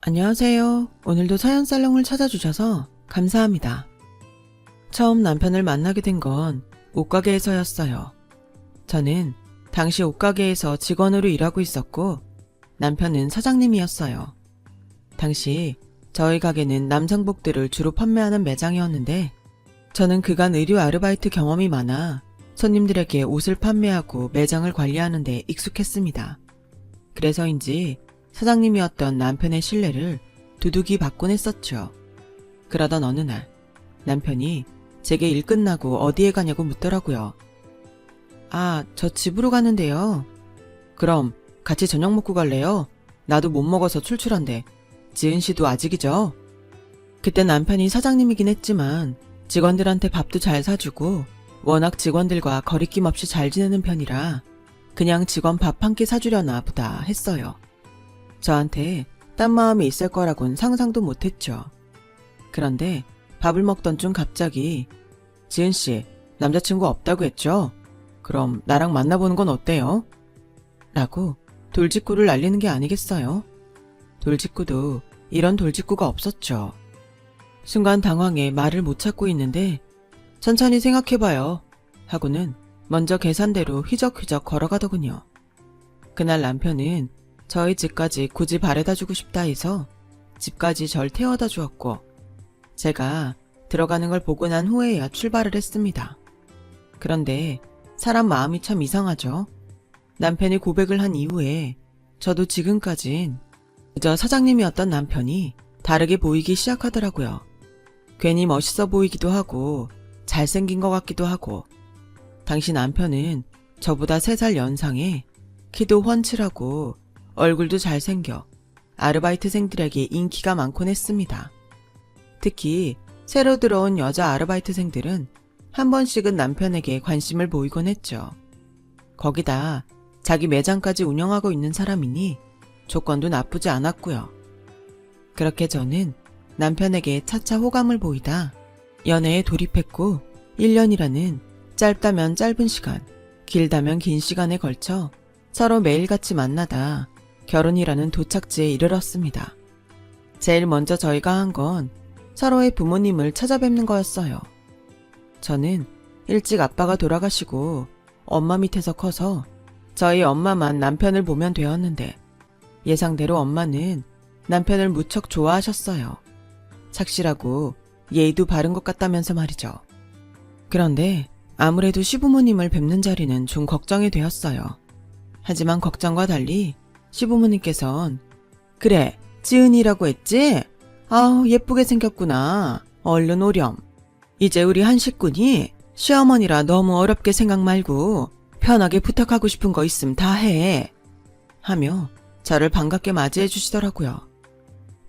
안녕하세요. 오늘도 사연살롱을 찾아주셔서 감사합니다. 처음 남편을 만나게 된 건 옷가게에서였어요. 저는 당시 옷가게에서 직원으로 일하고 있었고 남편은 사장님이었어요. 당시 저희 가게는 남성복들을 주로 판매하는 매장이었는데 저는 그간 의류 아르바이트 경험이 많아 손님들에게 옷을 판매하고 매장을 관리하는 데 익숙했습니다. 그래서인지 사장님이었던 남편의 신뢰를 두둑이 받곤 했었죠. 그러던 어느 날 남편이 제게 일 끝나고 어디에 가냐고 묻더라고요. 아, 저 집으로 가는데요. 그럼 같이 저녁 먹고 갈래요? 나도 못 먹어서 출출한데. 지은 씨도 아직이죠? 그때 남편이 사장님이긴 했지만 직원들한테 밥도 잘 사주고 워낙 직원들과 거리낌 없이 잘 지내는 편이라 그냥 직원 밥 한 끼 사주려나 보다 했어요. 저한테 딴 마음이 있을 거라곤 상상도 못했죠. 그런데 밥을 먹던 중 갑자기 지은씨, 남자친구 없다고 했죠? 그럼 나랑 만나보는 건 어때요? 라고 돌직구를 날리는 게 아니겠어요? 돌직구도 이런 돌직구가 없었죠. 순간 당황해 말을 못 찾고 있는데 천천히 생각해봐요 하고는 먼저 계산대로 휘적휘적 걸어가더군요. 그날 남편은 저희 집까지 굳이 바래다주고 싶다 해서 집까지 절 태워다 주었고 제가 들어가는 걸 보고 난 후에야 출발을 했습니다. 그런데 사람 마음이 참 이상하죠. 남편이 고백을 한 이후에 저도 지금까진 그저 사장님이었던 남편이 다르게 보이기 시작하더라고요. 괜히 멋있어 보이기도 하고 잘생긴 것 같기도 하고 당시 남편은 저보다 3살 연상에 키도 훤칠하고 얼굴도 잘생겨 아르바이트생들에게 인기가 많곤 했습니다. 특히 새로 들어온 여자 아르바이트생들은 한 번씩은 남편에게 관심을 보이곤 했죠. 거기다 자기 매장까지 운영하고 있는 사람이니 조건도 나쁘지 않았고요. 그렇게 저는 남편에게 차차 호감을 보이다 연애에 돌입했고 1년이라는 짧다면 짧은 시간, 길다면 긴 시간에 걸쳐 서로 매일같이 만나다 결혼이라는 도착지에 이르렀습니다. 제일 먼저 저희가 한 건 서로의 부모님을 찾아뵙는 거였어요. 저는 일찍 아빠가 돌아가시고 엄마 밑에서 커서 저희 엄마만 남편을 보면 되었는데 예상대로 엄마는 남편을 무척 좋아하셨어요. 착실하고 예의도 바른 것 같다면서 말이죠. 그런데 아무래도 시부모님을 뵙는 자리는 좀 걱정이 되었어요. 하지만 걱정과 달리 시부모님께선 그래, 지은이라고 했지? 아우, 예쁘게 생겼구나. 얼른 오렴. 이제 우리 한 식구니 시어머니라 너무 어렵게 생각 말고 편하게 부탁하고 싶은 거 있음 다 해. 하며 저를 반갑게 맞이해 주시더라고요.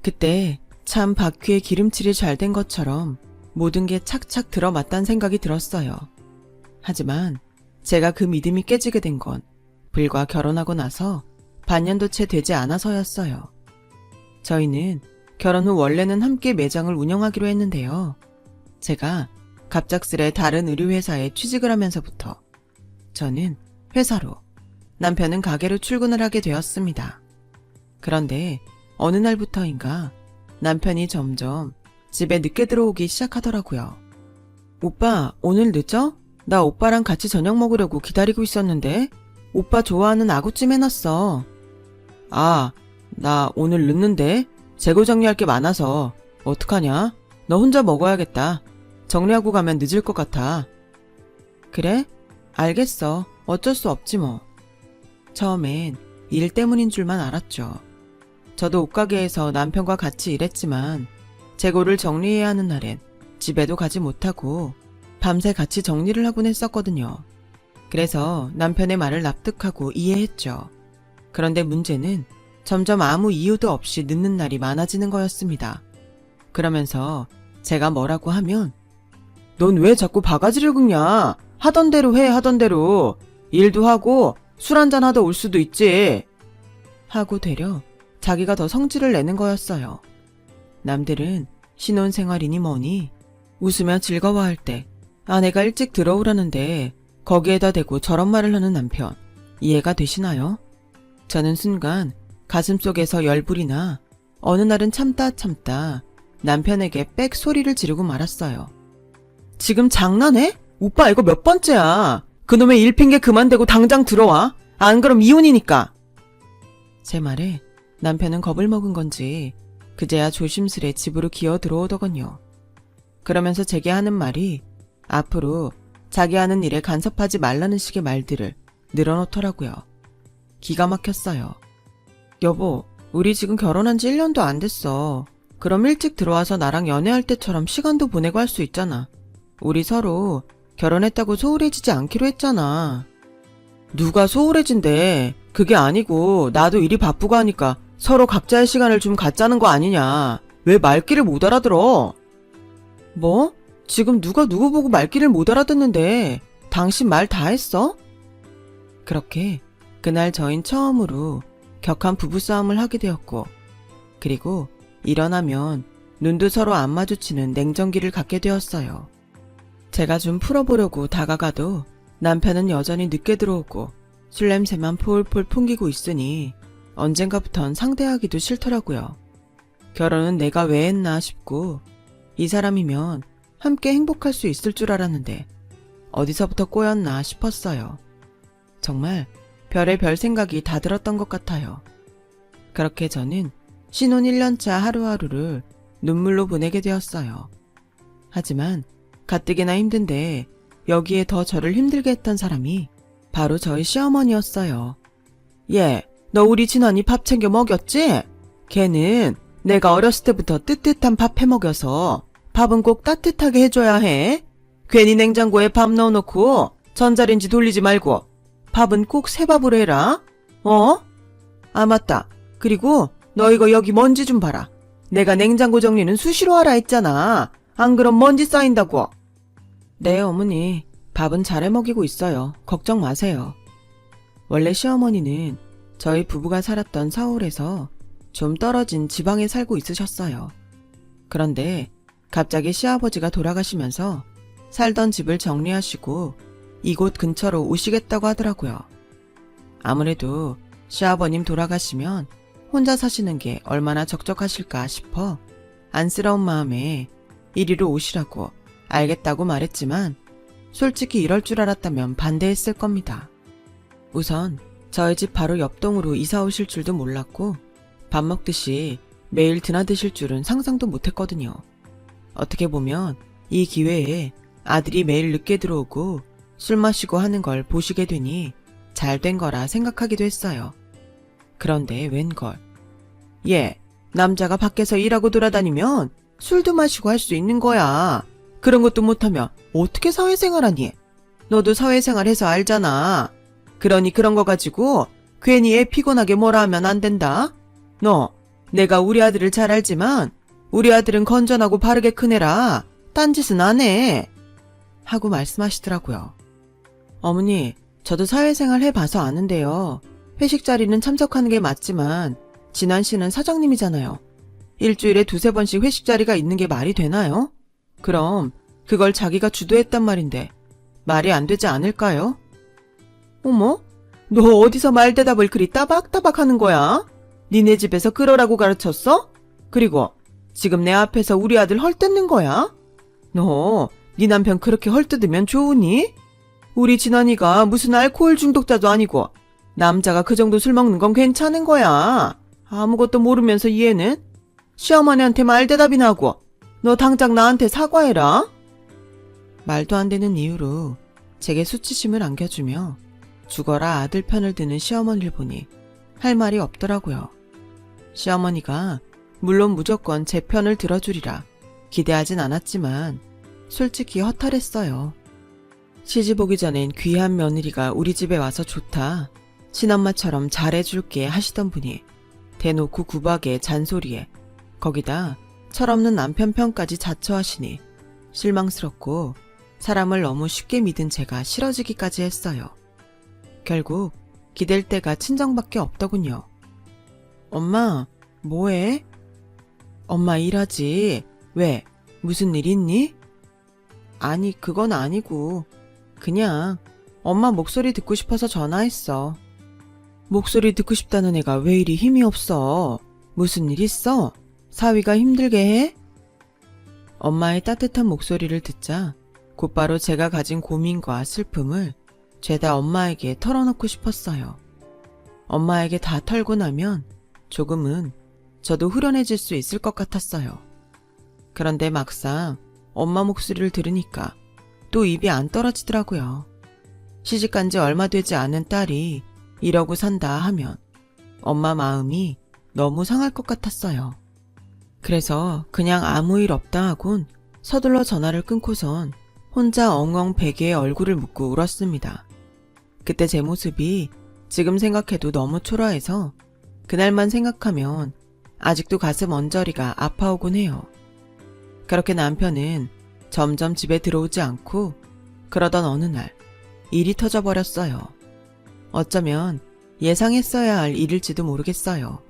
그때 참 바퀴에 기름칠이 잘 된 것처럼 모든 게 착착 들어맞단 생각이 들었어요. 하지만 제가 그 믿음이 깨지게 된 건 불과 결혼하고 나서 반년도 채 되지 않아서였어요. 저희는 결혼 후 원래는 함께 매장을 운영하기로 했는데요. 제가 갑작스레 다른 의류회사에 취직을 하면서부터 저는 회사로, 남편은 가게로 출근을 하게 되었습니다. 그런데 어느 날부터인가 남편이 점점 집에 늦게 들어오기 시작하더라고요. 오빠, 오늘 늦어? 나 오빠랑 같이 저녁 먹으려고 기다리고 있었는데 오빠 좋아하는 아구찜 해놨어. 아, 나 오늘 늦는데 재고 정리할 게 많아서 어떡하냐? 너 혼자 먹어야겠다. 정리하고 가면 늦을 것 같아. 그래? 알겠어. 어쩔 수 없지 뭐. 처음엔 일 때문인 줄만 알았죠. 저도 옷가게에서 남편과 같이 일했지만 재고를 정리해야 하는 날엔 집에도 가지 못하고 밤새 같이 정리를 하곤 했었거든요. 그래서 남편의 말을 납득하고 이해했죠. 그런데 문제는 점점 아무 이유도 없이 늦는 날이 많아지는 거였습니다. 그러면서 제가 뭐라고 하면 넌 왜 자꾸 바가지를 긁냐? 하던 대로 해, 하던 대로. 일도 하고 술 한잔 하다 올 수도 있지. 하고 되려 자기가 더 성질을 내는 거였어요. 남들은 신혼생활이니 뭐니 웃으며 즐거워할 때 아내가 일찍 들어오라는데 거기에다 대고 저런 말을 하는 남편 이해가 되시나요? 저는 순간 가슴속에서 열불이 나 어느 날은 참다 남편에게 빽 소리를 지르고 말았어요. 지금 장난해? 오빠 이거 몇 번째야. 그놈의 일핑계 그만대고 당장 들어와. 안 그럼 이혼이니까. 제 말에 남편은 겁을 먹은 건지 그제야 조심스레 집으로 기어 들어오더군요. 그러면서 제게 하는 말이 앞으로 자기 하는 일에 간섭하지 말라는 식의 말들을 늘어놓더라고요. 기가 막혔어요. 여보, 우리 지금 결혼한 지 1년도 안 됐어. 그럼 일찍 들어와서 나랑 연애할 때처럼 시간도 보내고 할 수 있잖아. 우리 서로 결혼했다고 소홀해지지 않기로 했잖아. 누가 소홀해진대. 그게 아니고 나도 일이 바쁘고 하니까 서로 각자의 시간을 좀 갖자는 거 아니냐. 왜 말귀를 못 알아들어? 뭐? 지금 누가 누구 보고 말귀를 못 알아듣는데 당신 말 다 했어? 그렇게 그날 저흰 처음으로 격한 부부싸움을 하게 되었고, 그리고 일어나면 눈도 서로 안 마주치는 냉정기를 갖게 되었어요. 제가 좀 풀어보려고 다가가도 남편은 여전히 늦게 들어오고 술 냄새만 폴폴 풍기고 있으니 언젠가부턴 상대하기도 싫더라고요. 결혼은 내가 왜 했나 싶고 이 사람이면 함께 행복할 수 있을 줄 알았는데 어디서부터 꼬였나 싶었어요. 정말 별의 별 생각이 다 들었던 것 같아요. 그렇게 저는 신혼 1년차 하루하루를 눈물로 보내게 되었어요. 하지만 가뜩이나 힘든데 여기에 더 저를 힘들게 했던 사람이 바로 저희 시어머니였어요. 얘, 너 우리 진원이 밥 챙겨 먹였지? 걔는 내가 어렸을 때부터 뜨뜻한 밥 해먹여서 밥은 꼭 따뜻하게 해줘야 해. 괜히 냉장고에 밥 넣어놓고 전자레인지 돌리지 말고 밥은 꼭 새밥으로 해라. 어? 아 맞다. 그리고 너 이거 여기 먼지 좀 봐라. 내가 냉장고 정리는 수시로 하라 했잖아. 안 그럼 먼지 쌓인다고. 네 어머니, 밥은 잘 해먹이고 있어요. 걱정 마세요. 원래 시어머니는 저희 부부가 살았던 서울에서 좀 떨어진 지방에 살고 있으셨어요. 그런데 갑자기 시아버지가 돌아가시면서 살던 집을 정리하시고 이곳 근처로 오시겠다고 하더라고요. 아무래도 시아버님 돌아가시면 혼자 사시는 게 얼마나 적적하실까 싶어 안쓰러운 마음에 이리로 오시라고 알겠다고 말했지만 솔직히 이럴 줄 알았다면 반대했을 겁니다. 우선 저희 집 바로 옆동으로 이사 오실 줄도 몰랐고 밥 먹듯이 매일 드나드실 줄은 상상도 못했거든요. 어떻게 보면 이 기회에 아들이 매일 늦게 들어오고 술 마시고 하는 걸 보시게 되니 잘 된 거라 생각하기도 했어요. 그런데 웬걸. 얘, 남자가 밖에서 일하고 돌아다니면 술도 마시고 할 수 있는 거야. 그런 것도 못하면 어떻게 사회생활하니? 너도 사회생활해서 알잖아. 그러니 그런 거 가지고 괜히 애 피곤하게 뭐라 하면 안 된다. 너, 내가 우리 아들을 잘 알지만 우리 아들은 건전하고 바르게 큰 애라 딴짓은 안 해. 하고 말씀하시더라고요. 어머니, 저도 사회생활 해봐서 아는데요. 회식 자리는 참석하는 게 맞지만 진한 씨는 사장님이잖아요. 일주일에 2-3번씩 회식 자리가 있는 게 말이 되나요? 그럼 그걸 자기가 주도했단 말인데 말이 안 되지 않을까요? 어머? 너 어디서 말 대답을 그리 따박따박 하는 거야? 니네 집에서 그러라고 가르쳤어? 그리고 지금 내 앞에서 우리 아들 헐뜯는 거야? 너, 네 남편 그렇게 헐뜯으면 좋으니? 우리 진환이가 무슨 알코올 중독자도 아니고 남자가 그 정도 술 먹는 건 괜찮은 거야. 아무것도 모르면서 얘는 시어머니한테 말 대답이나 하고 너 당장 나한테 사과해라. 말도 안 되는 이유로 제게 수치심을 안겨주며 죽어라 아들 편을 드는 시어머니를 보니 할 말이 없더라고요. 시어머니가 물론 무조건 제 편을 들어주리라 기대하진 않았지만 솔직히 허탈했어요. 시집 오기 전엔 귀한 며느리가 우리 집에 와서 좋다. 친엄마처럼 잘해줄게 하시던 분이 대놓고 구박에 잔소리에 거기다 철없는 남편 편까지 자처하시니 실망스럽고 사람을 너무 쉽게 믿은 제가 싫어지기까지 했어요. 결국 기댈 데가 친정밖에 없더군요. 엄마, 뭐해? 엄마 일하지. 왜? 무슨 일 있니? 아니, 그건 아니고 그냥 엄마 목소리 듣고 싶어서 전화했어. 목소리 듣고 싶다는 애가 왜 이리 힘이 없어? 무슨 일 있어? 사위가 힘들게 해? 엄마의 따뜻한 목소리를 듣자 곧바로 제가 가진 고민과 슬픔을 죄다 엄마에게 털어놓고 싶었어요. 엄마에게 다 털고 나면 조금은 저도 후련해질 수 있을 것 같았어요. 그런데 막상 엄마 목소리를 들으니까 또 입이 안 떨어지더라고요. 시집간 지 얼마 되지 않은 딸이 이러고 산다 하면 엄마 마음이 너무 상할 것 같았어요. 그래서 그냥 아무 일 없다 하곤 서둘러 전화를 끊고선 혼자 엉엉 베개에 얼굴을 묻고 울었습니다. 그때 제 모습이 지금 생각해도 너무 초라해서 그날만 생각하면 아직도 가슴 언저리가 아파오곤 해요. 그렇게 남편은 점점 집에 들어오지 않고 그러던 어느 날 일이 터져버렸어요. 어쩌면 예상했어야 할 일일지도 모르겠어요.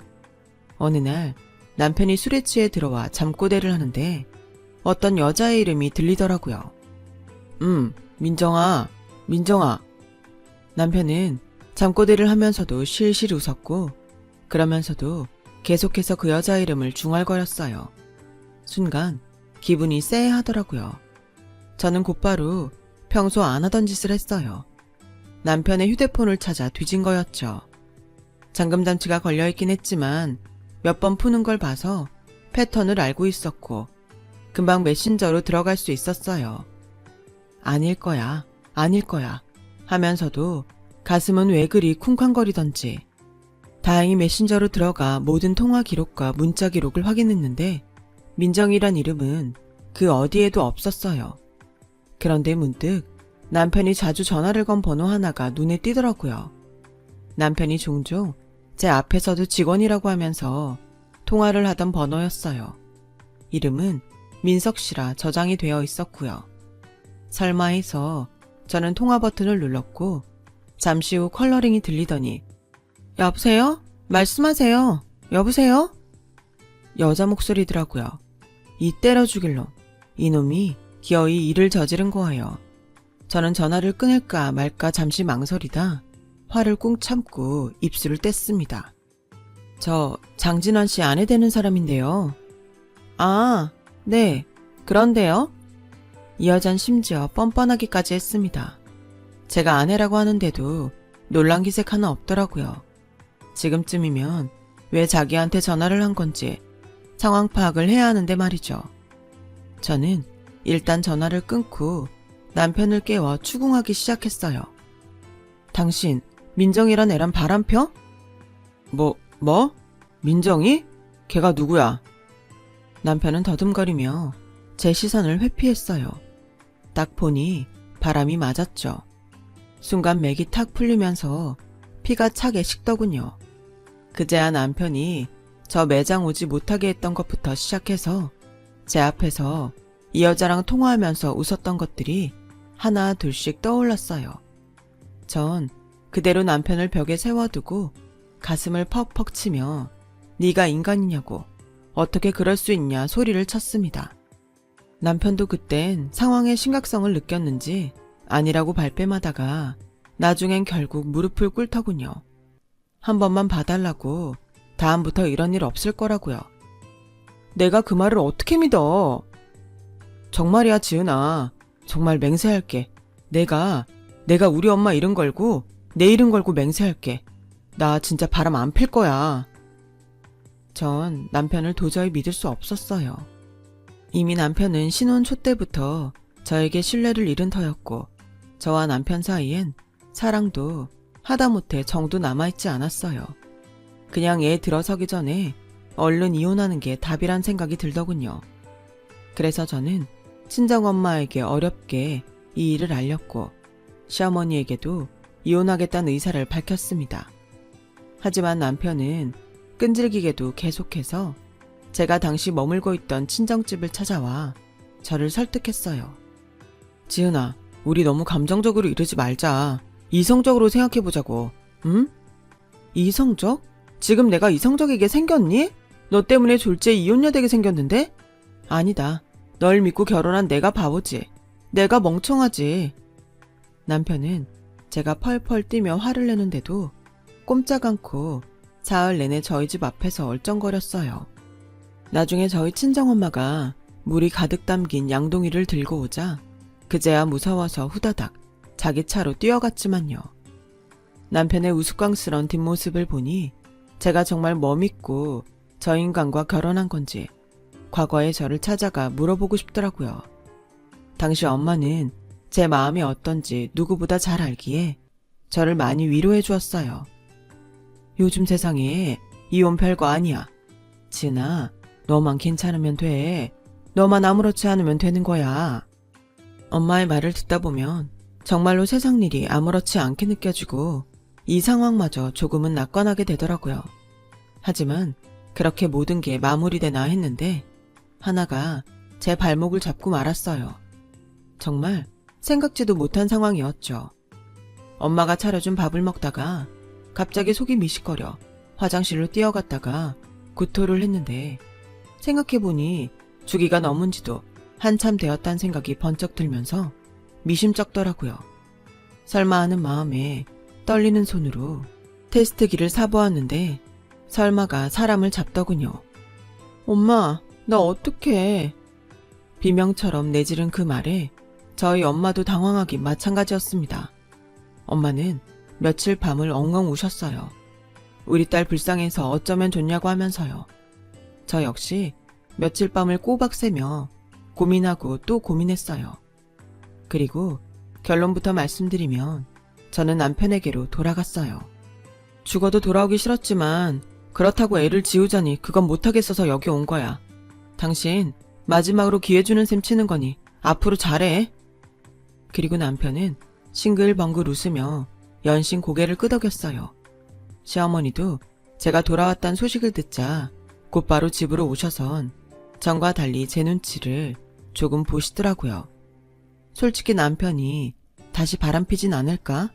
어느 날 남편이 술에 취해 들어와 잠꼬대를 하는데 어떤 여자의 이름이 들리더라고요. 민정아, 민정아. 남편은 잠꼬대를 하면서도 실실 웃었고 그러면서도 계속해서 그 여자 이름을 중얼거렸어요. 순간 기분이 쎄하더라고요. 저는 곧바로 평소 안 하던 짓을 했어요. 남편의 휴대폰을 찾아 뒤진 거였죠. 잠금장치가 걸려있긴 했지만 몇 번 푸는 걸 봐서 패턴을 알고 있었고 금방 메신저로 들어갈 수 있었어요. 아닐 거야, 아닐 거야 하면서도 가슴은 왜 그리 쿵쾅거리던지. 다행히 메신저로 들어가 모든 통화 기록과 문자 기록을 확인했는데 민정이란 이름은 그 어디에도 없었어요. 그런데 문득 남편이 자주 전화를 건 번호 하나가 눈에 띄더라고요. 남편이 종종 제 앞에서도 직원이라고 하면서 통화를 하던 번호였어요. 이름은 민석 씨라 저장이 되어 있었고요. 설마 해서 저는 통화 버튼을 눌렀고 잠시 후 컬러링이 들리더니 여보세요? 말씀하세요. 여보세요? 여자 목소리더라고요. 이 때려 죽일 놈. 이놈이 기어이 일을 저지른 거예요. 저는 전화를 끊을까 말까 잠시 망설이다 화를 꾹 참고 입술을 뗐습니다. 저 장진환 씨 아내 되는 사람인데요. 아, 네. 그런데요? 이 여잔 심지어 뻔뻔하기까지 했습니다. 제가 아내라고 하는데도 놀란 기색 하나 없더라고요. 지금쯤이면 왜 자기한테 전화를 한 건지 상황 파악을 해야 하는데 말이죠. 저는 일단 전화를 끊고 남편을 깨워 추궁하기 시작했어요. 당신 민정이란 애랑 바람 펴? 뭐? 민정이? 걔가 누구야? 남편은 더듬거리며 제 시선을 회피했어요. 딱 보니 바람이 맞았죠. 순간 맥이 탁 풀리면서 피가 차게 식더군요. 그제야 남편이 저 매장 오지 못하게 했던 것부터 시작해서 제 앞에서 이 여자랑 통화하면서 웃었던 것들이 하나 둘씩 떠올랐어요. 전 그대로 남편을 벽에 세워두고 가슴을 퍽퍽 치며 네가 인간이냐고 어떻게 그럴 수 있냐 소리를 쳤습니다. 남편도 그땐 상황의 심각성을 느꼈는지 아니라고 발뺌하다가 나중엔 결국 무릎을 꿇더군요. 한 번만 봐달라고 다음부터 이런 일 없을 거라고요. 내가 그 말을 어떻게 믿어? 정말이야 지은아. 정말 맹세할게. 내가 우리 엄마 이름 걸고 내 이름 걸고 맹세할게. 나 진짜 바람 안 필 거야. 전 남편을 도저히 믿을 수 없었어요. 이미 남편은 신혼 초 때부터 저에게 신뢰를 잃은 터였고 저와 남편 사이엔 사랑도 하다못해 정도 남아있지 않았어요. 그냥 애 들어서기 전에 얼른 이혼하는 게 답이란 생각이 들더군요. 그래서 저는 친정엄마에게 어렵게 이 일을 알렸고 시어머니에게도 이혼하겠다는 의사를 밝혔습니다. 하지만 남편은 끈질기게도 계속해서 제가 당시 머물고 있던 친정집을 찾아와 저를 설득했어요. 지은아, 우리 너무 감정적으로 이러지 말자. 이성적으로 생각해보자고. 응? 이성적? 지금 내가 이성적이게 생겼니? 너 때문에 졸지에 이혼녀 되게 생겼는데? 아니다. 널 믿고 결혼한 내가 바보지. 내가 멍청하지. 남편은 제가 펄펄 뛰며 화를 내는데도 꼼짝 않고 사흘 내내 저희 집 앞에서 얼쩡거렸어요. 나중에 저희 친정엄마가 물이 가득 담긴 양동이를 들고 오자 그제야 무서워서 후다닥 자기 차로 뛰어갔지만요. 남편의 우스꽝스런 뒷모습을 보니 제가 정말 뭐 믿고 저 인간과 결혼한 건지 과거의 저를 찾아가 물어보고 싶더라고요. 당시 엄마는 제 마음이 어떤지 누구보다 잘 알기에 저를 많이 위로해 주었어요. 요즘 세상에 이혼 별거 아니야. 진아, 너만 괜찮으면 돼. 너만 아무렇지 않으면 되는 거야. 엄마의 말을 듣다 보면 정말로 세상 일이 아무렇지 않게 느껴지고 이 상황마저 조금은 낙관하게 되더라고요. 하지만 그렇게 모든 게 마무리되나 했는데 하나가 제 발목을 잡고 말았어요. 정말 생각지도 못한 상황이었죠. 엄마가 차려준 밥을 먹다가 갑자기 속이 미식거려 화장실로 뛰어갔다가 구토를 했는데 생각해보니 주기가 넘은 지도 한참 되었다는 생각이 번쩍 들면서 미심쩍더라고요. 설마 하는 마음에 떨리는 손으로 테스트기를 사보았는데 설마가 사람을 잡더군요. 엄마, 나 어떡해. 비명처럼 내지른 그 말에 저희 엄마도 당황하기 마찬가지였습니다. 엄마는 며칠 밤을 엉엉 우셨어요. 우리 딸 불쌍해서 어쩌면 좋냐고 하면서요. 저 역시 며칠 밤을 꼬박 새며 고민하고 또 고민했어요. 그리고 결론부터 말씀드리면 저는 남편에게로 돌아갔어요. 죽어도 돌아오기 싫었지만 그렇다고 애를 지우자니 그건 못하겠어서 여기 온 거야. 당신 마지막으로 기회 주는 셈 치는 거니 앞으로 잘해. 그리고 남편은 싱글벙글 웃으며 연신 고개를 끄덕였어요. 시어머니도 제가 돌아왔다는 소식을 듣자 곧바로 집으로 오셔선 전과 달리 제 눈치를 조금 보시더라고요. 솔직히 남편이 다시 바람피진 않을까?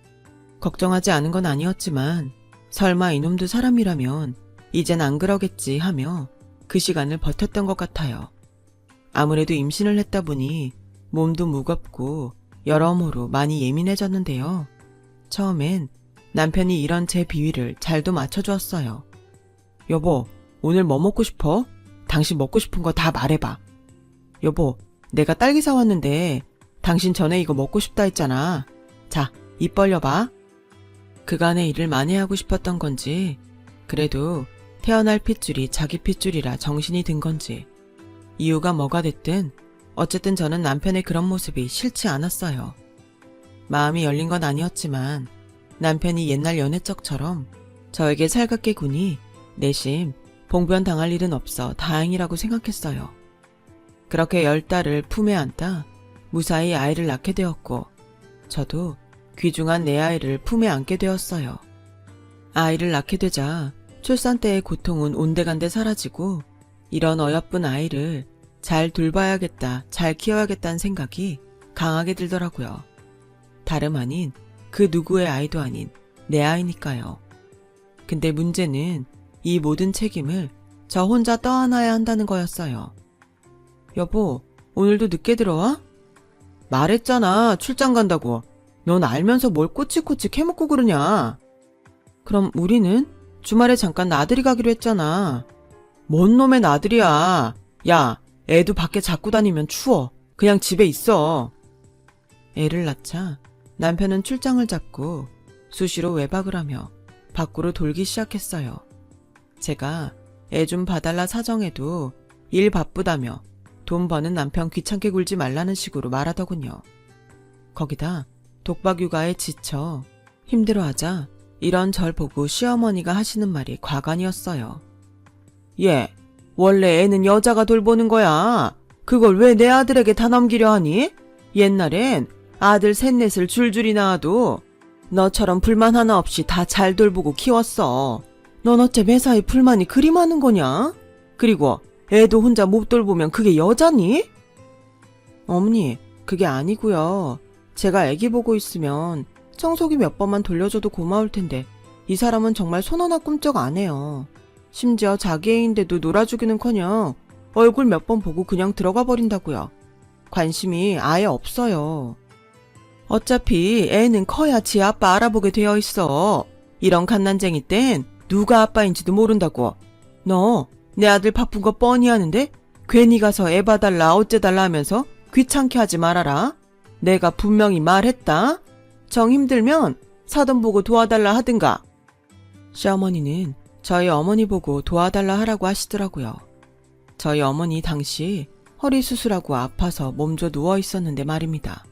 걱정하지 않은 건 아니었지만 설마 이놈도 사람이라면 이젠 안 그러겠지 하며 그 시간을 버텼던 것 같아요. 아무래도 임신을 했다 보니 몸도 무겁고 여러모로 많이 예민해졌는데요. 처음엔 남편이 이런 제 비위를 잘도 맞춰주었어요. 여보, 오늘 뭐 먹고 싶어? 당신 먹고 싶은 거 다 말해봐. 여보, 내가 딸기 사왔는데 당신 전에 이거 먹고 싶다 했잖아. 자, 입 벌려봐. 그간의 일을 만회하고 싶었던 건지 그래도 태어날 핏줄이 자기 핏줄이라 정신이 든 건지 이유가 뭐가 됐든 어쨌든 저는 남편의 그런 모습이 싫지 않았어요. 마음이 열린 건 아니었지만 남편이 옛날 연애적처럼 저에게 살갑게 구니 내심 봉변 당할 일은 없어 다행이라고 생각했어요. 그렇게 10달을 품에 안다 무사히 아이를 낳게 되었고 저도 귀중한 내 아이를 품에 안게 되었어요. 아이를 낳게 되자 출산 때의 고통은 온데간데 사라지고 이런 어여쁜 아이를 잘 돌봐야겠다, 잘 키워야겠다는 생각이 강하게 들더라고요. 다름 아닌 그 누구의 아이도 아닌 내 아이니까요. 근데 문제는 이 모든 책임을 저 혼자 떠안아야 한다는 거였어요. 여보, 오늘도 늦게 들어와? 말했잖아, 출장 간다고. 넌 알면서 뭘 꼬치꼬치 캐묻고 그러냐? 그럼 우리는 주말에 잠깐 나들이 가기로 했잖아. 뭔 놈의 나들이야. 야, 애도 밖에 자꾸 다니면 추워. 그냥 집에 있어. 애를 낳자 남편은 출장을 잡고 수시로 외박을 하며 밖으로 돌기 시작했어요. 제가 애 좀 봐달라 사정해도 일 바쁘다며 돈 버는 남편 귀찮게 굴지 말라는 식으로 말하더군요. 거기다 독박 육아에 지쳐 힘들어하자 이런 절 보고 시어머니가 하시는 말이 과간이었어요. 얘, 원래 애는 여자가 돌보는 거야. 그걸 왜 내 아들에게 다 넘기려 하니? 옛날엔 아들 셋넷을 줄줄이 낳아도 너처럼 불만 하나 없이 다 잘 돌보고 키웠어. 넌 어째 매사에 불만이 그리 많은 거냐? 그리고 애도 혼자 못 돌보면 그게 여자니? 어머니, 그게 아니고요. 제가 애기 보고 있으면 청소기 몇 번만 돌려줘도 고마울 텐데 이 사람은 정말 손 하나 꿈쩍 안 해요. 심지어 자기 애인데도 놀아주기는커녕 얼굴 몇 번 보고 그냥 들어가 버린다고요. 관심이 아예 없어요. 어차피 애는 커야 지 아빠 알아보게 되어 있어. 이런 갓난쟁이 땐 누가 아빠인지도 모른다고. 너 내 아들 바쁜 거 뻔히 아는데 괜히 가서 애 봐달라 어째달라 하면서 귀찮게 하지 말아라. 내가 분명히 말했다. 정 힘들면 사돈 보고 도와달라 하든가. 시어머니는 저희 어머니 보고 도와달라 하라고 하시더라고요. 저희 어머니 당시 허리 수술하고 아파서 몸져 누워 있었는데 말입니다.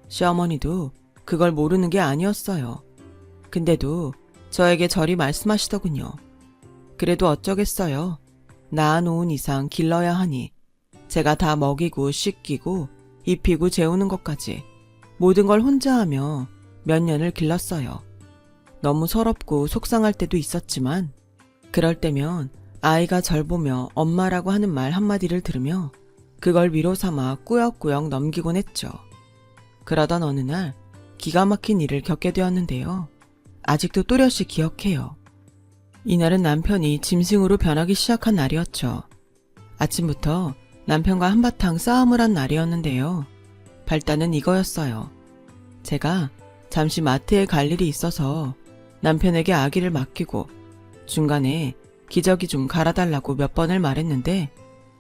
시어머니도 그걸 모르는 게 아니었어요. 근데도 저에게 저리 말씀하시더군요. 그래도 어쩌겠어요. 낳아놓은 이상 길러야 하니 제가 다 먹이고 씻기고 입히고 재우는 것까지 모든 걸 혼자 하며 몇 년을 길렀어요. 너무 서럽고 속상할 때도 있었지만 그럴 때면 아이가 절 보며 엄마라고 하는 말 한마디를 들으며 그걸 위로 삼아 꾸역꾸역 넘기곤 했죠. 그러던 어느 날 기가 막힌 일을 겪게 되었는데요. 아직도 또렷이 기억해요. 이날은 남편이 짐승으로 변하기 시작한 날이었죠. 아침부터 남편과 한바탕 싸움을 한 날이었는데요. 발단은 이거였어요. 제가 잠시 마트에 갈 일이 있어서 남편에게 아기를 맡기고 중간에 기저귀 좀 갈아달라고 몇 번을 말했는데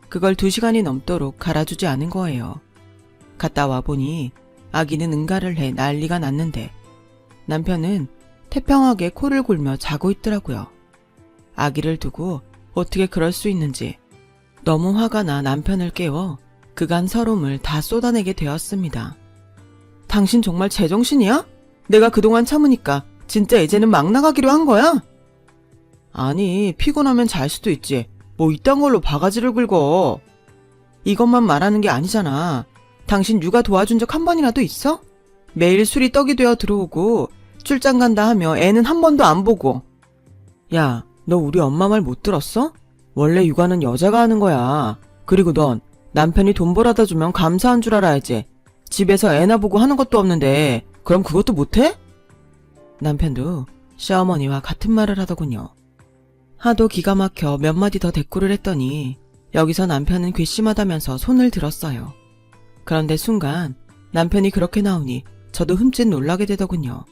그걸 2시간이 넘도록 갈아주지 않은 거예요. 갔다 와보니 아기는 응가를 해 난리가 났는데 남편은 태평하게 코를 골며 자고 있더라고요. 아기를 두고 어떻게 그럴 수 있는지 너무 화가 나 남편을 깨워 그간 서러움을 다 쏟아내게 되었습니다. 당신 정말 제정신이야? 내가 그동안 참으니까 진짜 이제는 막 나가기로 한 거야? 아니, 피곤하면 잘 수도 있지. 뭐 이딴 걸로 바가지를 긁어. 이것만 말하는 게 아니잖아. 당신 육아 도와준 적 한 번이라도 있어? 매일 술이 떡이 되어 들어오고 출장 간다 하며 애는 한 번도 안 보고. 야, 너 우리 엄마 말 못 들었어? 원래 육아는 여자가 하는 거야. 그리고 넌 남편이 돈 벌어다 주면 감사한 줄 알아야지. 집에서 애나 보고 하는 것도 없는데 그럼 그것도 못해? 남편도 시어머니와 같은 말을 하더군요. 하도 기가 막혀 몇 마디 더 대꾸를 했더니 여기서 남편은 괘씸하다면서 손을 들었어요. 그런데 순간 남편이 그렇게 나오니 저도 흠칫 놀라게 되더군요.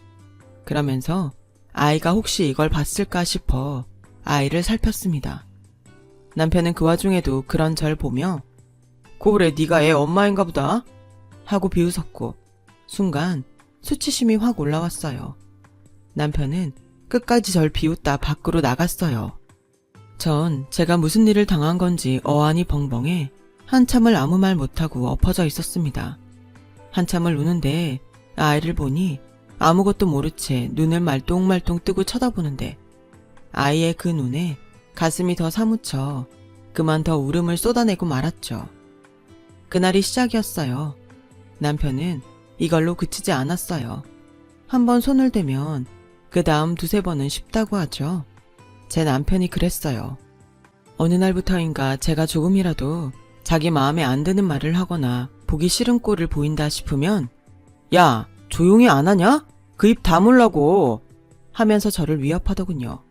그러면서 아이가 혹시 이걸 봤을까 싶어 아이를 살폈습니다. 남편은 그 와중에도 그런 절 보며 그래 네가 애 엄마인가 보다 하고 비웃었고 순간 수치심이 확 올라왔어요. 남편은 끝까지 절 비웃다 밖으로 나갔어요. 전 제가 무슨 일을 당한 건지 어안이 벙벙해 한참을 아무 말 못하고 엎어져 있었습니다. 한참을 우는데 아이를 보니 아무것도 모른 채 눈을 말똥말똥 뜨고 쳐다보는데 아이의 그 눈에 가슴이 더 사무쳐 그만 더 울음을 쏟아내고 말았죠. 그날이 시작이었어요. 남편은 이걸로 그치지 않았어요. 한번 손을 대면 그 다음 2-3번은 쉽다고 하죠. 제 남편이 그랬어요. 어느 날부터인가 제가 조금이라도 자기 마음에 안 드는 말을 하거나 보기 싫은 꼴을 보인다 싶으면 야, 조용히 안 하냐? 그 입 다물라고 하면서 저를 위협하더군요.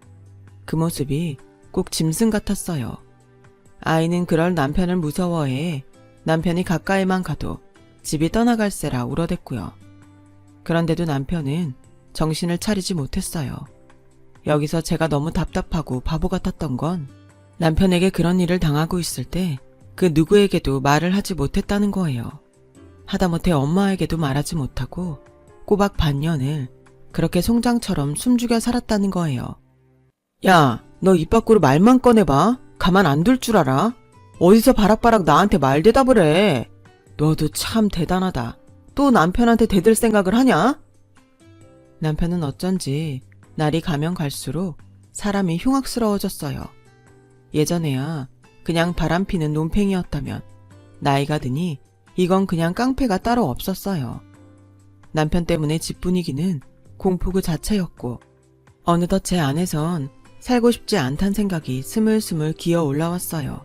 그 모습이 꼭 짐승 같았어요. 아이는 그럴 남편을 무서워해 남편이 가까이만 가도 집이 떠나갈세라 울어댔고요. 그런데도 남편은 정신을 차리지 못했어요. 여기서 제가 너무 답답하고 바보 같았던 건 남편에게 그런 일을 당하고 있을 때 그 누구에게도 말을 하지 못했다는 거예요. 하다못해 엄마에게도 말하지 못하고 꼬박 반년을 그렇게 송장처럼 숨죽여 살았다는 거예요. 야, 너 입 밖으로 말만 꺼내봐. 가만 안 둘 줄 알아? 어디서 바락바락 나한테 말 대답을 해. 너도 참 대단하다. 또 남편한테 대들 생각을 하냐? 남편은 어쩐지 날이 가면 갈수록 사람이 흉악스러워졌어요. 예전에야 그냥 바람피는 논팽이였다면 나이가 드니 이건 그냥 깡패가 따로 없었어요. 남편 때문에 집 분위기는 공포 그 자체였고 어느덧 제 안에선 살고 싶지 않단 생각이 스물스물 기어 올라왔어요.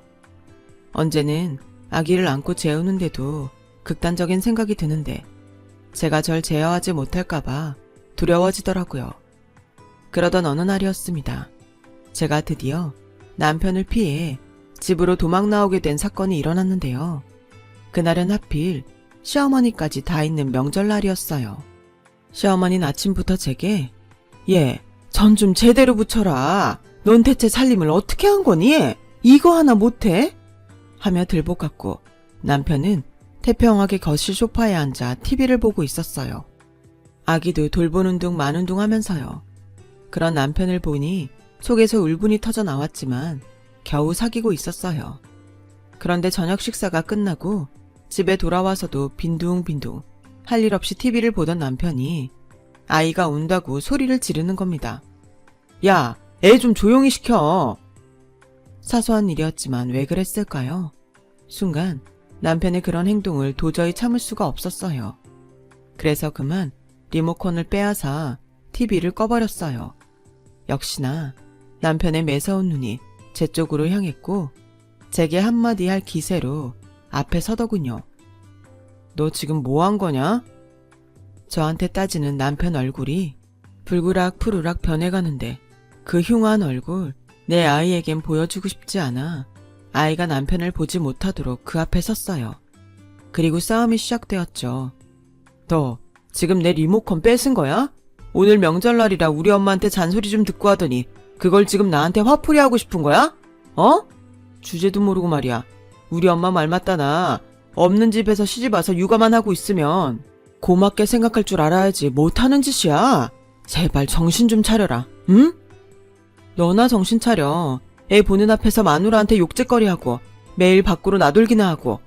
언제는 아기를 안고 재우는데도 극단적인 생각이 드는데 제가 절 제어하지 못할까봐 두려워지더라고요. 그러던 어느 날이었습니다. 제가 드디어 남편을 피해 집으로 도망 나오게 된 사건이 일어났는데요. 그날은 하필 시어머니까지 다 있는 명절날이었어요. 시어머니는 아침부터 제게 예, 전 좀 제대로 붙여라. 넌 대체 살림을 어떻게 한 거니? 이거 하나 못해? 하며 들볶았고 남편은 태평하게 거실 소파에 앉아 TV를 보고 있었어요. 아기도 돌보는 둥 마는 둥 하면서요. 그런 남편을 보니 속에서 울분이 터져 나왔지만 겨우 사귀고 있었어요. 그런데 저녁 식사가 끝나고 집에 돌아와서도 빈둥빈둥 할 일 없이 TV를 보던 남편이 아이가 운다고 소리를 지르는 겁니다. 야, 애 좀 조용히 시켜. 사소한 일이었지만 왜 그랬을까요? 순간 남편의 그런 행동을 도저히 참을 수가 없었어요. 그래서 그만 리모컨을 빼앗아 TV를 꺼버렸어요. 역시나 남편의 매서운 눈이 제 쪽으로 향했고 제게 한마디 할 기세로 앞에 서더군요. 너 지금 뭐 한 거냐? 저한테 따지는 남편 얼굴이 불그락 푸르락 변해가는데 그 흉한 얼굴 내 아이에겐 보여주고 싶지 않아 아이가 남편을 보지 못하도록 그 앞에 섰어요. 그리고 싸움이 시작되었죠. 너 지금 내 리모컨 뺏은 거야? 오늘 명절날이라 우리 엄마한테 잔소리 좀 듣고 하더니 그걸 지금 나한테 화풀이 하고 싶은 거야? 어? 주제도 모르고 말이야. 우리 엄마 말 맞다나 없는 집에서 시집와서 육아만 하고 있으면 고맙게 생각할 줄 알아야지 못하는 짓이야. 제발 정신 좀 차려라. 응? 너나 정신 차려. 애 보는 앞에서 마누라한테 욕짓거리하고 매일 밖으로 나돌기나 하고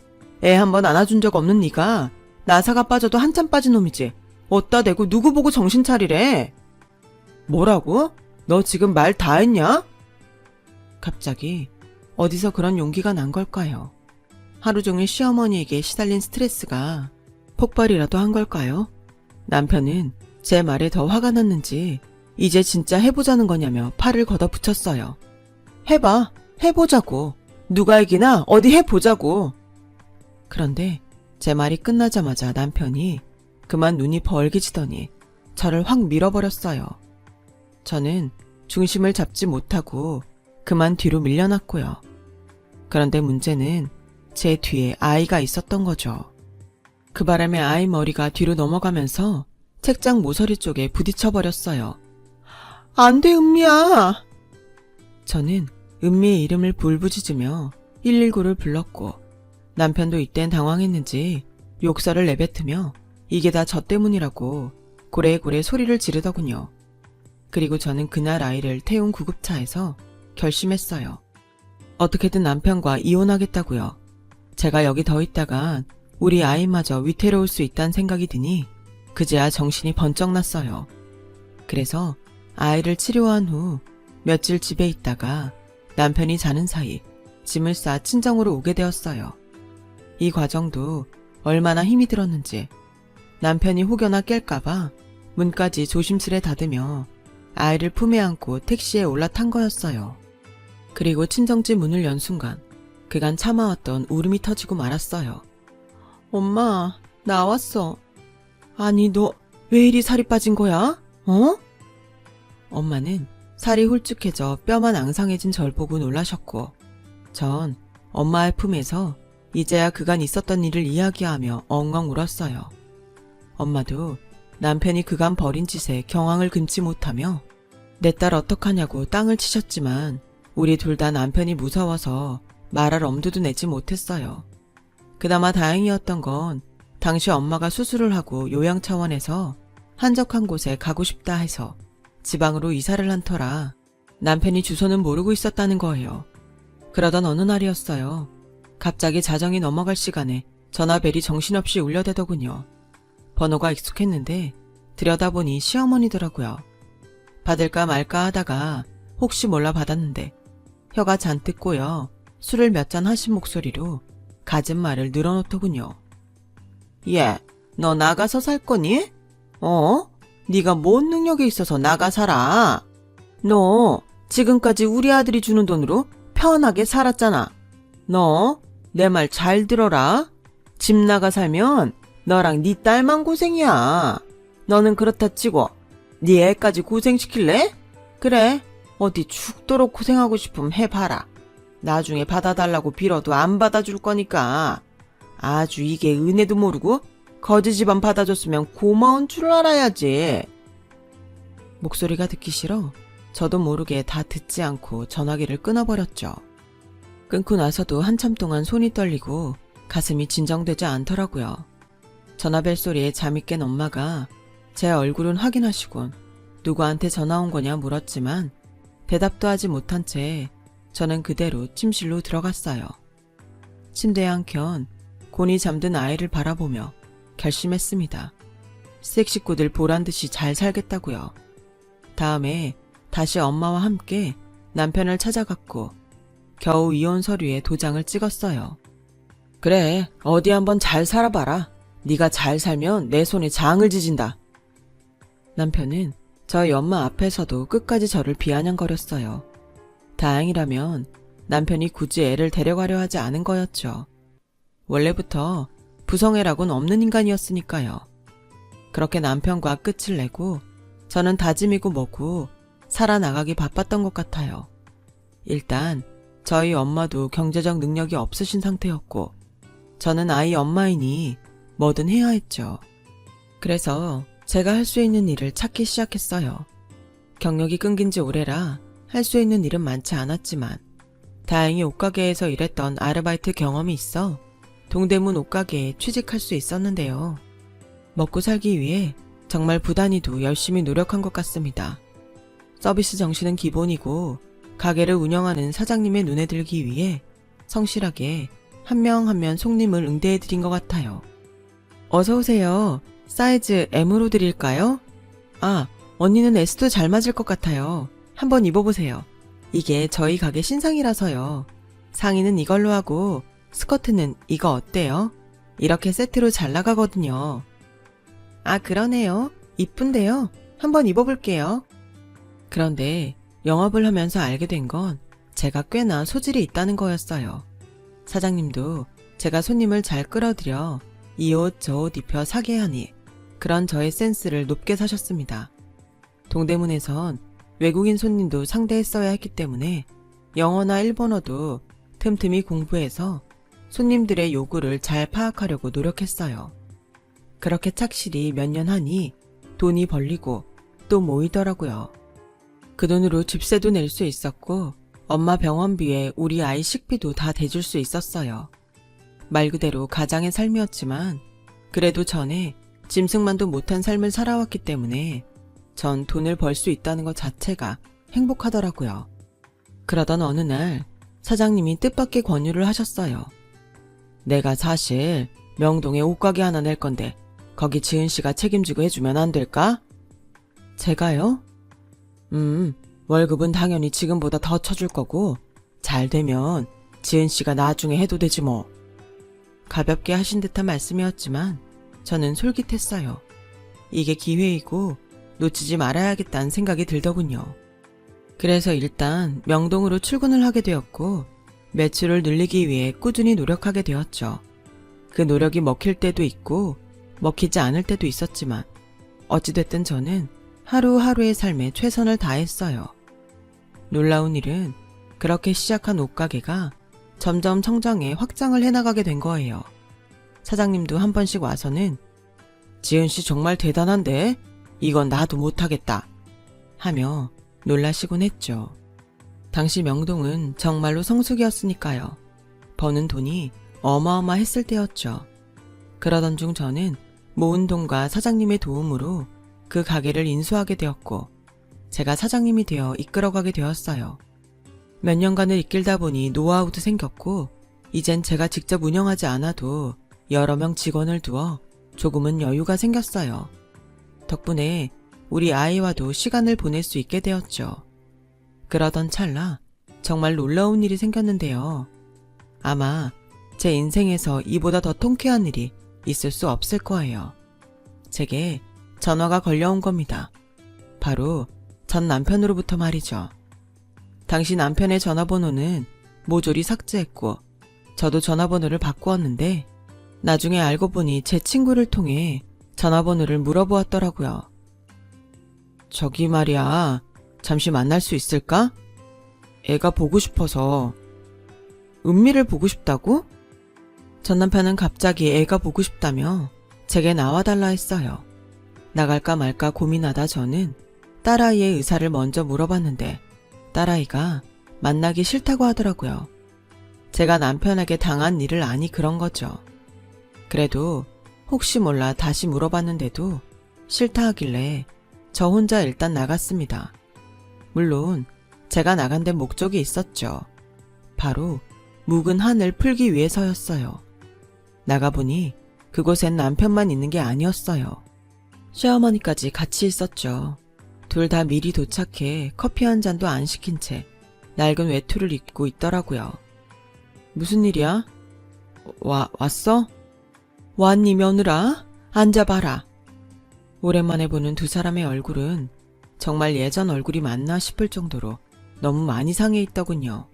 애 한 번 안아준 적 없는 네가 나사가 빠져도 한참 빠진 놈이지. 어따 대고 누구 보고 정신 차리래. 뭐라고? 너 지금 말 다 했냐? 갑자기 어디서 그런 용기가 난 걸까요? 하루 종일 시어머니에게 시달린 스트레스가 폭발이라도 한 걸까요? 남편은 제 말에 더 화가 났는지 이제 진짜 해보자는 거냐며 팔을 걷어붙였어요. 해봐. 해보자고. 누가 이기나 어디 해보자고. 그런데 제 말이 끝나자마자 남편이 그만 눈이 벌개지더니 저를 확 밀어버렸어요. 저는 중심을 잡지 못하고 그만 뒤로 밀려났고요. 그런데 문제는 제 뒤에 아이가 있었던 거죠. 그 바람에 아이 머리가 뒤로 넘어가면서 책장 모서리 쪽에 부딪혀버렸어요. 안 돼, 은미야! 저는 은미의 이름을 불부짖으며 119를 불렀고 남편도 이땐 당황했는지 욕설을 내뱉으며 이게 다 저 때문이라고 고래고래 소리를 지르더군요. 그리고 저는 그날 아이를 태운 구급차에서 결심했어요. 어떻게든 남편과 이혼하겠다고요. 제가 여기 더 있다간 우리 아이마저 위태로울 수 있다는 생각이 드니 그제야 정신이 번쩍 났어요. 그래서 아이를 치료한 후 며칠 집에 있다가 남편이 자는 사이 짐을 싸 친정으로 오게 되었어요. 이 과정도 얼마나 힘이 들었는지 남편이 혹여나 깰까봐 문까지 조심스레 닫으며 아이를 품에 안고 택시에 올라탄 거였어요. 그리고 친정집 문을 연 순간 그간 참아왔던 울음이 터지고 말았어요. 엄마, 나왔어. 아니, 너 왜 이리 살이 빠진 거야? 어? 엄마는 살이 홀쭉해져 뼈만 앙상해진 절 보고 놀라셨고 전 엄마의 품에서 이제야 그간 있었던 일을 이야기하며 엉엉 울었어요. 엄마도 남편이 그간 벌인 짓에 경황을 금치 못하며 내 딸 어떡하냐고 땅을 치셨지만 우리 둘 다 남편이 무서워서 말할 엄두도 내지 못했어요. 그나마 다행이었던 건 당시 엄마가 수술을 하고 요양 차원에서 한적한 곳에 가고 싶다 해서 지방으로 이사를 한 터라 남편이 주소는 모르고 있었다는 거예요. 그러던 어느 날이었어요. 갑자기 자정이 넘어갈 시간에 전화벨이 정신없이 울려대더군요. 번호가 익숙했는데 들여다보니 시어머니더라고요. 받을까 말까 하다가 혹시 몰라 받았는데 혀가 잔뜩 꼬여 술을 몇 잔 하신 목소리로 갖은 말을 늘어놓더군요. 얘, 너 나가서 살 거니? 네가 뭔 능력이 있어서 나가 살아? 너 지금까지 우리 아들이 주는 돈으로 편하게 살았잖아. 너 내 말 잘 들어라. 집 나가 살면 너랑 네 딸만 고생이야. 너는 그렇다 치고 네 애까지 고생시킬래? 그래, 어디 죽도록 고생하고 싶으면 해봐라. 나중에 받아달라고 빌어도 안 받아줄 거니까. 아주 이게 은혜도 모르고 거지 집안 받아줬으면 고마운 줄 알아야지. 목소리가 듣기 싫어 저도 모르게 다 듣지 않고 전화기를 끊어버렸죠. 끊고 나서도 한참 동안 손이 떨리고 가슴이 진정되지 않더라고요. 전화벨 소리에 잠이 깬 엄마가 제 얼굴은 확인하시곤 누구한테 전화 온 거냐 물었지만 대답도 하지 못한 채 저는 그대로 침실로 들어갔어요. 침대에 한켠 곤히 잠든 아이를 바라보며 결심했습니다. 색 식구들 보란듯이 잘 살겠다고요. 다음에 다시 엄마와 함께 남편을 찾아갔고 겨우 이혼 서류에 도장을 찍었어요. 그래, 어디 한번 잘 살아봐라. 네가 잘 살면 내 손에 장을 지진다. 남편은 저희 엄마 앞에서도 끝까지 저를 비아냥거렸어요. 다행이라면 남편이 굳이 애를 데려가려 하지 않은 거였죠. 원래부터 부성애라고는 없는 인간이었으니까요. 그렇게 남편과 끝을 내고 저는 다짐이고 뭐고 살아나가기 바빴던 것 같아요. 일단 저희 엄마도 경제적 능력이 없으신 상태였고 저는 아이 엄마이니 뭐든 해야 했죠. 그래서 제가 할 수 있는 일을 찾기 시작했어요. 경력이 끊긴 지 오래라 할 수 있는 일은 많지 않았지만 다행히 옷가게에서 일했던 아르바이트 경험이 있어 동대문 옷가게에 취직할 수 있었는데요. 먹고 살기 위해 정말 부단히도 열심히 노력한 것 같습니다. 서비스 정신은 기본이고 가게를 운영하는 사장님의 눈에 들기 위해 성실하게 한 명 한 명 손님을 응대해드린 것 같아요. 어서오세요. 사이즈 M으로 드릴까요? 아, 언니는 S도 잘 맞을 것 같아요. 한번 입어보세요. 이게 저희 가게 신상이라서요. 상의는 이걸로 하고 스커트는 이거 어때요? 이렇게 세트로 잘 나가거든요. 아, 그러네요. 이쁜데요. 한번 입어볼게요. 그런데 영업을 하면서 알게 된 건 제가 꽤나 소질이 있다는 거였어요. 사장님도 제가 손님을 잘 끌어들여 이 옷 저 옷 입혀 사게 하니 그런 저의 센스를 높게 사셨습니다. 동대문에선 외국인 손님도 상대했어야 했기 때문에 영어나 일본어도 틈틈이 공부해서 손님들의 요구를 잘 파악하려고 노력했어요. 그렇게 착실히 몇 년 하니 돈이 벌리고 또 모이더라고요. 그 돈으로 집세도 낼 수 있었고 엄마 병원비에 우리 아이 식비도 다 대줄 수 있었어요. 말 그대로 가장의 삶이었지만 그래도 전에 짐승만도 못한 삶을 살아왔기 때문에 전 돈을 벌 수 있다는 것 자체가 행복하더라고요. 그러던 어느 날 사장님이 뜻밖의 권유를 하셨어요. 내가 사실 명동에 옷가게 하나 낼 건데 거기 지은 씨가 책임지고 해주면 안 될까? 제가요? 월급은 당연히 지금보다 더 쳐줄 거고 잘 되면 지은 씨가 나중에 해도 되지 뭐. 가볍게 하신 듯한 말씀이었지만 저는 솔깃했어요. 이게 기회이고 놓치지 말아야겠다는 생각이 들더군요. 그래서 일단 명동으로 출근을 하게 되었고 매출을 늘리기 위해 꾸준히 노력하게 되었죠. 그 노력이 먹힐 때도 있고 먹히지 않을 때도 있었지만 어찌됐든 저는 하루하루의 삶에 최선을 다했어요. 놀라운 일은 그렇게 시작한 옷가게가 점점 성장해 확장을 해나가게 된 거예요. 사장님도 한 번씩 와서는 지은씨 정말 대단한데 이건 나도 못하겠다 하며 놀라시곤 했죠. 당시 명동은 정말로 성수기였으니까요. 버는 돈이 어마어마했을 때였죠. 그러던 중 저는 모은 돈과 사장님의 도움으로 그 가게를 인수하게 되었고 제가 사장님이 되어 이끌어가게 되었어요. 몇 년간을 이끌다 보니 노하우도 생겼고 이젠 제가 직접 운영하지 않아도 여러 명 직원을 두어 조금은 여유가 생겼어요. 덕분에 우리 아이와도 시간을 보낼 수 있게 되었죠. 그러던 찰나 정말 놀라운 일이 생겼는데요. 아마 제 인생에서 이보다 더 통쾌한 일이 있을 수 없을 거예요. 제게 전화가 걸려온 겁니다. 바로 전 남편으로부터 말이죠. 당시 남편의 전화번호는 모조리 삭제했고 저도 전화번호를 바꾸었는데 나중에 알고 보니 제 친구를 통해 전화번호를 물어보았더라고요. 저기 말이야, 잠시 만날 수 있을까? 애가 보고 싶어서. 은미를 보고 싶다고? 전 남편은 갑자기 애가 보고 싶다며 제게 나와달라 했어요. 나갈까 말까 고민하다 저는 딸아이의 의사를 먼저 물어봤는데 딸아이가 만나기 싫다고 하더라고요. 제가 남편에게 당한 일을 아니 그런 거죠. 그래도 혹시 몰라 다시 물어봤는데도 싫다 하길래 저 혼자 일단 나갔습니다. 물론 제가 나간 데 목적이 있었죠. 바로 묵은 한을 풀기 위해서였어요. 나가보니 그곳엔 남편만 있는 게 아니었어요. 시어머니까지 같이 있었죠. 둘 다 미리 도착해 커피 한 잔도 안 시킨 채 낡은 외투를 입고 있더라고요. 무슨 일이야? 왔어? 왔니 며느라? 앉아봐라. 오랜만에 보는 두 사람의 얼굴은 정말 예전 얼굴이 맞나 싶을 정도로 너무 많이 상해 있더군요.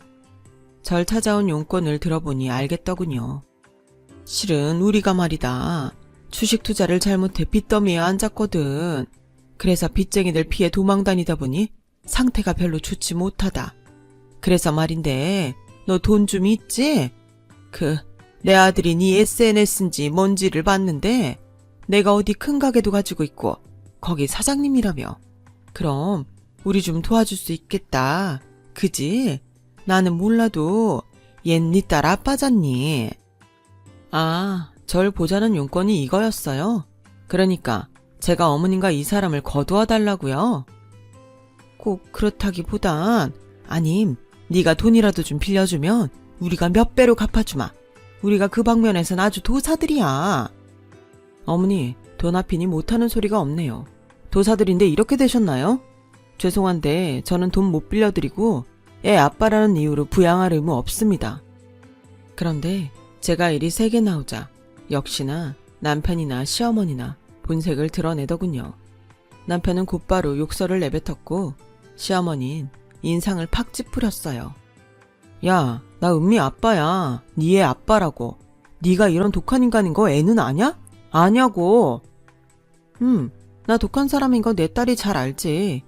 절 찾아온 용건을 들어보니 알겠더군요. 실은 우리가 말이다. 주식 투자를 잘못해 빚더미에 앉았거든. 그래서 빚쟁이들 피해 도망다니다 보니 상태가 별로 좋지 못하다. 그래서 말인데 너 돈 좀 있지? 내 아들이 네 SNS인지 뭔지를 봤는데 내가 어디 큰 가게도 가지고 있고 거기 사장님이라며. 그럼 우리 좀 도와줄 수 있겠다. 그지? 나는 몰라도 얜 네 딸 아빠잖니. 아, 절 보자는 용건이 이거였어요. 그러니까 제가 어머님과 이 사람을 거두어 달라고요. 꼭 그렇다기보단 아님 네가 돈이라도 좀 빌려주면 우리가 몇 배로 갚아주마. 우리가 그 방면에선 아주 도사들이야. 어머니, 돈 앞이니 못하는 소리가 없네요. 도사들인데 이렇게 되셨나요? 죄송한데 저는 돈 못 빌려드리고 애 아빠라는 이유로 부양할 의무 없습니다. 그런데 제가 일이 세게 나오자 역시나 남편이나 시어머니나 본색을 드러내더군요. 남편은 곧바로 욕설을 내뱉었고 시어머니는 인상을 팍 찌푸렸어요. 야, 나 은미 아빠야. 네 애 아빠라고. 네가 이런 독한 인간인 거 애는 아냐? 아냐고. 나 독한 사람인 거 내 딸이 잘 알지.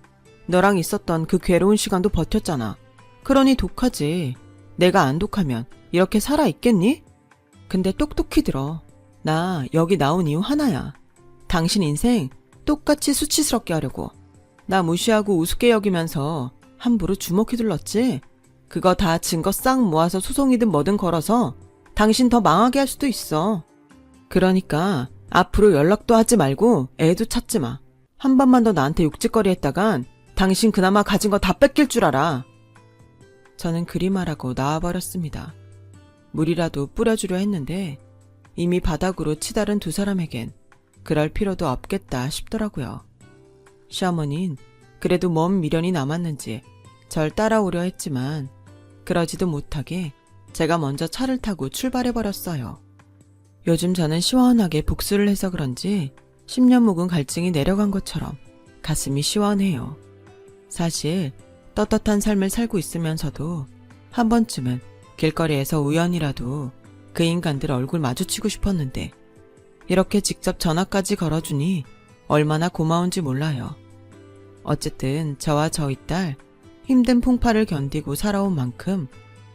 너랑 있었던 그 괴로운 시간도 버텼잖아. 그러니 독하지. 내가 안 독하면 이렇게 살아있겠니? 근데 똑똑히 들어. 나 여기 나온 이유 하나야. 당신 인생 똑같이 수치스럽게 하려고. 나 무시하고 우습게 여기면서 함부로 주먹 휘둘렀지? 그거 다 증거 싹 모아서 소송이든 뭐든 걸어서 당신 더 망하게 할 수도 있어. 그러니까 앞으로 연락도 하지 말고 애도 찾지 마. 한 번만 더 나한테 욕짓거리 했다간 당신 그나마 가진 거 다 뺏길 줄 알아. 저는 그리 말하고 나와버렸습니다. 물이라도 뿌려주려 했는데 이미 바닥으로 치달은 두 사람에겐 그럴 필요도 없겠다 싶더라고요. 시어머니는 그래도 먼 미련이 남았는지 절 따라오려 했지만 그러지도 못하게 제가 먼저 차를 타고 출발해버렸어요. 요즘 저는 시원하게 복수를 해서 그런지 10년 묵은 갈증이 내려간 것처럼 가슴이 시원해요. 사실 떳떳한 삶을 살고 있으면서도 한 번쯤은 길거리에서 우연이라도 그 인간들 얼굴 마주치고 싶었는데 이렇게 직접 전화까지 걸어주니 얼마나 고마운지 몰라요. 어쨌든 저와 저희 딸 힘든 풍파를 견디고 살아온 만큼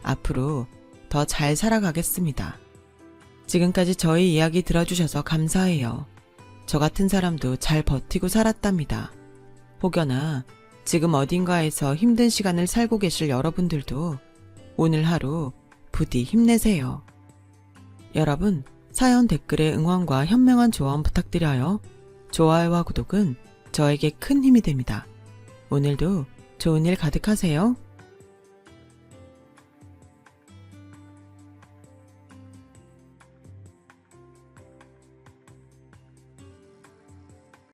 앞으로 더 잘 살아가겠습니다. 지금까지 저희 이야기 들어주셔서 감사해요. 저 같은 사람도 잘 버티고 살았답니다. 혹여나 지금 어딘가에서 힘든 시간을 살고 계실 여러분들도 오늘 하루 부디 힘내세요. 여러분, 사연 댓글에 응원과 현명한 조언 부탁드려요. 좋아요와 구독은 저에게 큰 힘이 됩니다. 오늘도 좋은 일 가득하세요.